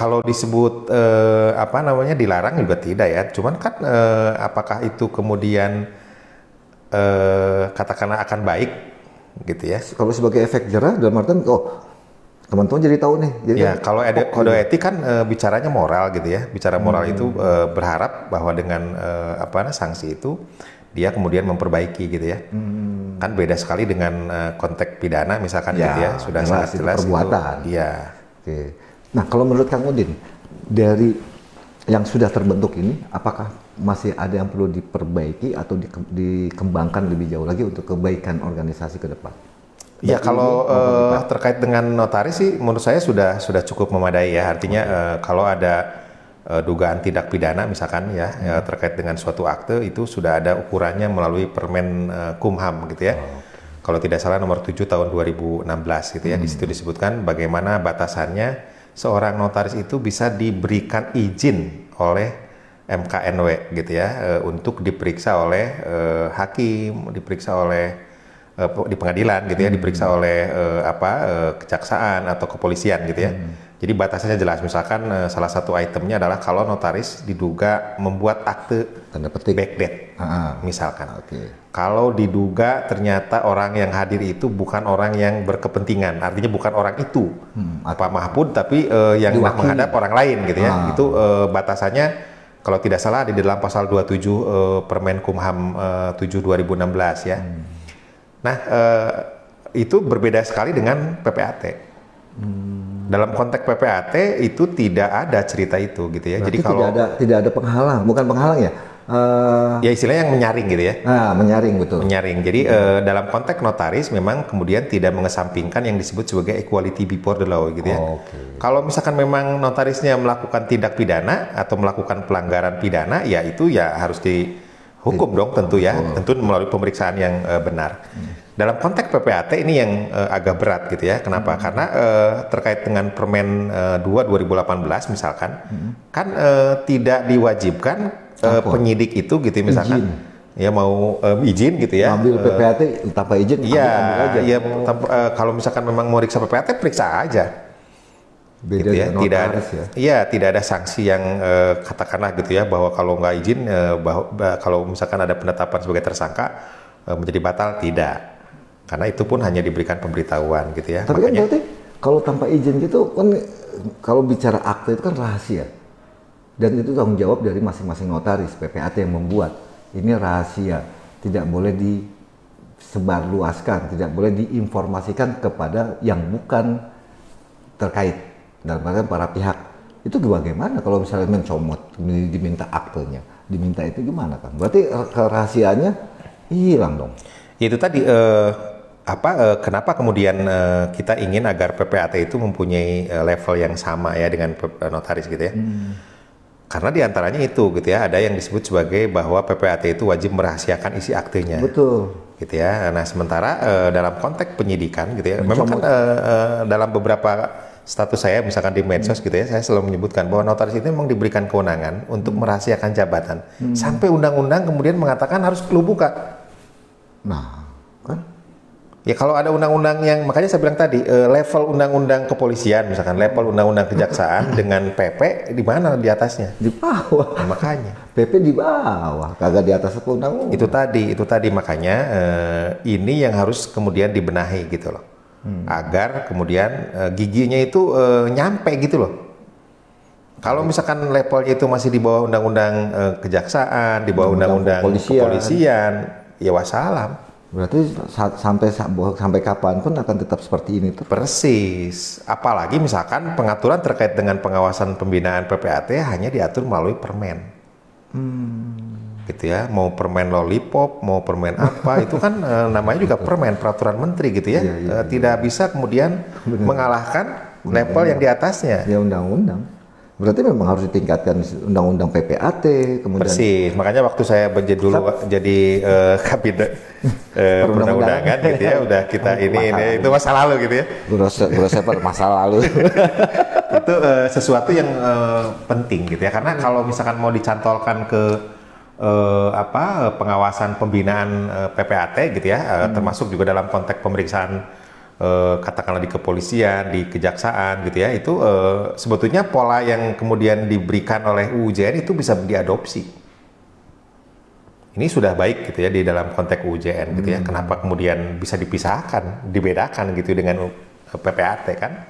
kalau disebut apa namanya dilarang juga tidak ya. Cuman kan apakah itu kemudian katakanlah akan baik gitu ya? Kalau sebagai efek jerah dalam artian, oh teman-teman jadi tahu nih. Jadi Ya, kan, kalau ada kode etik kan bicaranya moral gitu ya. Bicara moral itu berharap bahwa dengan apa sanksi itu dia kemudian memperbaiki gitu ya. Kan beda sekali dengan konteks pidana misalkan ya, gitu ya. Sudah sangat itu jelas perbuatan. Iya. Oke. Nah, kalau menurut Kang Udin, dari yang sudah terbentuk ini, apakah masih ada yang perlu diperbaiki atau dikembangkan lebih jauh lagi untuk kebaikan organisasi ke depan? Ya, kalau terkait dengan notaris sih menurut saya sudah cukup memadai ya. Artinya kalau ada dugaan tindak pidana misalkan ya, terkait dengan suatu akte itu sudah ada ukurannya melalui Permen Kumham gitu ya. Kalau tidak salah nomor 7 tahun 2016 gitu ya. Di situ disebutkan bagaimana batasannya seorang notaris itu bisa diberikan izin oleh MKNW gitu ya, untuk diperiksa oleh hakim, diperiksa oleh di pengadilan gitu ya, diperiksa oleh kejaksaan atau kepolisian gitu ya. Jadi batasannya jelas, misalkan salah satu itemnya adalah kalau notaris diduga membuat akte tanda petik backdate misalkan. Oke. Kalau diduga ternyata orang yang hadir itu bukan orang yang berkepentingan, artinya bukan orang itu Pak Mahfud, tapi yang menghadap orang lain gitu ya. Itu batasannya kalau tidak salah ada di dalam pasal 27 Permen Kumham 7 2016 ya. Nah, itu berbeda sekali dengan PPAT. Dalam konteks PPAT itu tidak ada cerita itu gitu ya. Berarti jadi kalau tidak ada penghalang, bukan penghalang ya? Ya istilahnya yang menyaring gitu ya. Menyaring betul. Menyaring. Jadi dalam konteks notaris memang kemudian tidak mengesampingkan yang disebut sebagai equality before the law gitu ya. Kalau misalkan memang notarisnya melakukan tindak pidana atau melakukan pelanggaran pidana, ya itu ya harus dihukum dong tentu ya. Tentu melalui pemeriksaan yang benar. Dalam konteks PPAT ini yang agak berat gitu ya. Kenapa? Karena terkait dengan Permen 2 2018 misalkan, kan tidak diwajibkan penyidik itu gitu misalkan ya mau izin gitu ya. Ambil PPAT tanpa izin, iya, ambil aja. Iya, kalau misalkan memang mau periksa PPAT, periksa aja. Beda gitu ya. Tidak ada, ya. Iya, tidak ada sanksi yang katakanlah gitu ya bahwa kalau nggak izin, kalau misalkan ada penetapan sebagai tersangka menjadi batal, tidak. Karena itu pun hanya diberikan pemberitahuan gitu ya. Tapi makanya, kan berarti kalau tanpa izin gitu kan, kalau bicara akte itu kan rahasia. Dan itu tanggung jawab dari masing-masing notaris, PPAT yang membuat. Ini rahasia, tidak boleh disebarluaskan, tidak boleh diinformasikan kepada yang bukan terkait, dalam artian para pihak. Itu bagaimana kalau misalnya mencomot, diminta aktenya, diminta itu gimana kan? Berarti kerahasiaannya hilang dong. Ya itu tadi, kenapa kemudian kita ingin agar PPAT itu mempunyai level yang sama ya dengan notaris gitu ya. Karena diantaranya itu gitu ya, ada yang disebut sebagai bahwa PPAT itu wajib merahasiakan isi aktenya. Betul. Gitu ya. Nah sementara dalam konteks penyidikan gitu ya, memang kan dalam beberapa status saya misalkan di medsos gitu ya, saya selalu menyebutkan bahwa notaris itu memang diberikan kewenangan untuk merahasiakan jabatan. Sampai undang-undang kemudian mengatakan harus perlu buka. Nah, kan? Ya kalau ada undang-undang yang, makanya saya bilang tadi, level undang-undang kepolisian, misalkan level undang-undang kejaksaan dengan PP, di mana di atasnya? Di bawah. Nah, makanya. PP di bawah, kagak di atas undang-undang. Itu tadi, makanya ini yang harus kemudian dibenahi gitu loh. Agar kemudian giginya itu nyampe gitu loh. Kalau misalkan levelnya itu masih di bawah undang-undang kejaksaan, di bawah undang-undang kepolisian, ya wassalam. Berarti sampai kapan pun akan tetap seperti ini tuh? Persis. Apalagi misalkan pengaturan terkait dengan pengawasan pembinaan PPAT hanya diatur melalui permen. Gitu ya. Mau permen lollipop, mau permen apa, itu kan namanya juga permen, peraturan menteri gitu ya. Tidak bisa kemudian mengalahkan level yang di atasnya. Ya undang-undang. Berarti memang harus ditingkatkan undang-undang PPAT, kemudian. Persis, makanya waktu saya jadi kabinet perundang-undangan gitu ya, udah kita ini itu masa lalu gitu ya. Berasa masa lalu. Itu sesuatu yang penting gitu ya, karena kalau misalkan mau dicantolkan ke pengawasan pembinaan PPAT gitu ya, termasuk juga dalam konteks pemeriksaan katakanlah di kepolisian, di kejaksaan gitu ya, itu sebetulnya pola yang kemudian diberikan oleh UU JN itu bisa diadopsi. Ini sudah baik gitu ya di dalam konteks UU JN gitu ya. Kenapa kemudian bisa dipisahkan, dibedakan gitu dengan PPAT kan?